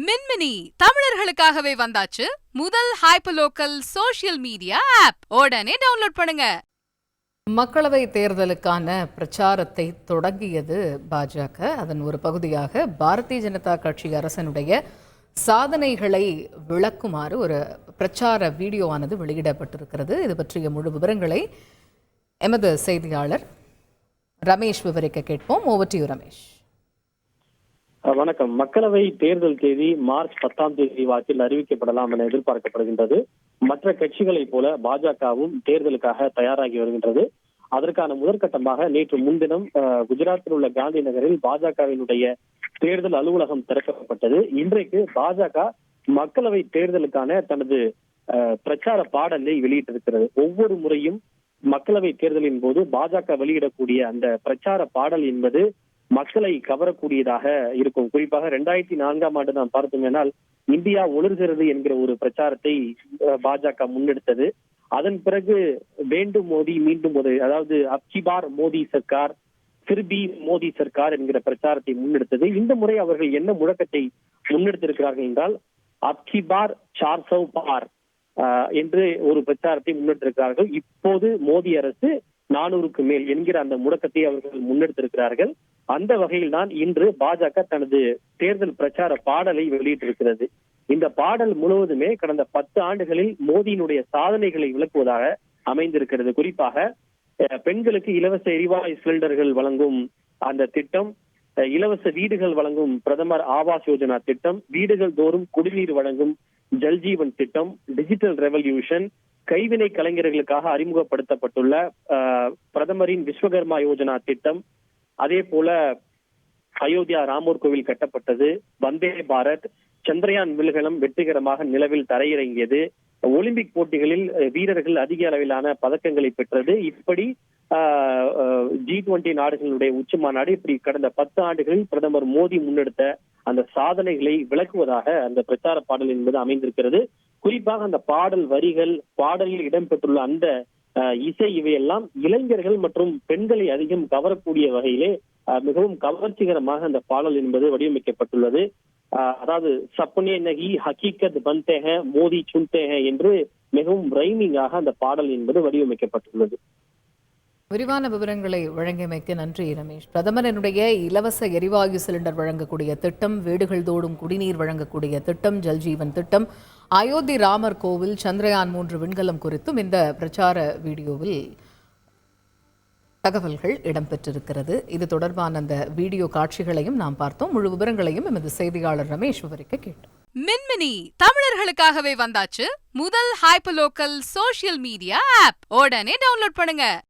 மின்மினி தமிழர்களுக்காகவே வந்தாச்சு முதல் hyperlocal social media app. உடனே டவுன்லோட் பண்ணுங்க. மக்களவை தேர்தலுக்கான பிரச்சாரத்தை தொடங்கியது பாஜக. அதன் ஒரு பகுதியாக பாரதிய ஜனதா கட்சி அரசனுடைய சாதனைகளை விளக்குமாறு ஒரு பிரச்சார வீடியோவானது வெளியிடப்பட்டிருக்கிறது. இது பற்றிய முழு விவரங்களை எமது செய்தியாளர் ரமேஷ் விவரிக்க கேட்போம். Over to you Ramesh. வணக்கம். மக்களவை தேர்தல் தேதி மார்ச் 10 வாக்கில் அறிவிக்கப்படலாம் என எதிர்பார்க்கப்படுகின்றது. மற்ற கட்சிகளைப் போல பாஜகவும் தேர்தலுக்காக தயாராகி வருகின்றது. அதற்கான முதற்கட்டமாக நேற்று முன்தினம் குஜராத்தில் உள்ள காந்தி நகரில் பாஜகவினுடைய தேர்தல் அலுவலகம் திறக்கப்பட்டது. இன்றைக்கு பாஜக மக்களவை தேர்தலுக்கான தனது பிரச்சார பாடலை வெளியிட்டிருக்கிறது. ஒவ்வொரு முறையும் மக்களவை தேர்தலின் போது பாஜக வெளியிடக்கூடிய அந்த பிரச்சார பாடல் என்பது மக்களை கவரக்கூடியதாக இருக்கும். குறிப்பாக 2004 நாம் பார்த்தோம்னால் இந்தியா ஒளிர்கிறது என்கிற ஒரு பிரச்சாரத்தை பாஜக முன்னெடுத்தது. அதன் பிறகு வேண்டும் மோடி மீண்டும் மோடி, அதாவது அப்கி பார் மோடி சர்க்கார் ஃபிர்பி மோடி சர்க்கார் என்கிற பிரச்சாரத்தை முன்னெடுத்தது. இந்த முறை அவர்கள் என்ன முழக்கத்தை முன்னெடுத்திருக்கிறார்கள் என்றால் அப்கி பார் 400 பார் என்று ஒரு பிரச்சாரத்தை முன்னெடுத்திருக்கிறார்கள். இப்போது மோடி அரசு 400க்கு மேல் என்கிற அந்த முழக்கத்தை அவர்கள் முன்னெடுத்திருக்கிறார்கள். அந்த வகையில் தான் இன்று பாஜக தனது தேர்தல் பிரச்சார பாடலை வெளியிட்டிருக்கிறது. இந்த பாடல் முழுவதுமே கடந்த 10 ஆண்டுகளில் மோடியினுடைய சாதனைகளை விளக்குவதாக அமைந்திருக்கிறது. குறிப்பாக பெண்களுக்கு இலவச எரிவாயு சிலிண்டர்கள் வழங்கும் அந்த திட்டம், இலவச வீடுகள் வழங்கும் பிரதமர் ஆவாஸ் யோஜனா திட்டம், வீடுகள் தோறும் குடிநீர் வழங்கும் ஜல்ஜீவன் திட்டம், டிஜிட்டல் ரெவல்யூஷன், கைவினை கலைஞர்களுக்காக அறிமுகப்படுத்தப்பட்டுள்ள பிரதமரின் விஸ்வகர்மா யோஜனா திட்டம், அதே போல அயோத்தியா ராமர் கோவில் கட்டப்பட்டது, வந்தே பாரத், சந்திரயான் விண்கலம் வெற்றிகரமாக நிலவில் தரையிறங்கியது, ஒலிம்பிக் போட்டிகளில் வீரர்கள் அதிக அளவிலான பதக்கங்களை பெற்றது. இப்படி G20 நாடுகளுடைய உச்சி மாநாடு, இப்படி கடந்த 10 ஆண்டுகளில் பிரதமர் மோடி முன்னெடுத்த அந்த சாதனைகளை விளக்குவதாக அந்த பிரச்சார பாடல் என்பது அமைந்திருக்கிறது. குறிப்பாக அந்த பாடல் வரிகள், பாடலில் இடம்பெற்றுள்ள அந்த இசை, இவையெல்லாம் இளைஞர்கள் மற்றும் பெண்களை அதிகம் கவரக்கூடிய வகையிலே மிகவும் கவர்ச்சிகரமாக அந்த பாடல் என்பது வடிவமைக்கப்பட்டுள்ளது. அதாவது சப்னே நகி ஹகீகத் பன்தே ஹை மோடி சுன்தே ஹை என்று மிகவும் ரைமிங்காக அந்த பாடல் என்பது வடிவமைக்கப்பட்டுள்ளது. விரிவான விவரங்களை வழங்கியமைக்கு நன்றி ரமேஷ். பிரதமரனுடைய இலவச எரிவாயு சிலிண்டர் வழங்கக்கூடிய திட்டம், வீடுகள் தோறும் குடிநீர் வழங்கக்கூடிய திட்டம், ஜல்ஜீவன் திட்டம், அயோத்தி ராமர் கோவில், சந்திரயான் 3 விண்கலம் குறித்தும் இந்த பிரச்சார வீடியோவில் தகவல்கள் இடம்பெற்றிருக்கிறது. இது தொடர்பான அந்த வீடியோ காட்சிகளையும் நாம் பார்த்தோம். முழு விவரங்களையும் எமது செய்தியாளர் ரமேஷ் விவரிக்க கேட்டோம். மின்மினி தமிழர்களுக்காகவே வந்தாச்சு முதல் ஹைப்பர்லோக்கல் சோஷியல் மீடியா ஆப். உடனே டவுன்லோட் பண்ணுங்க.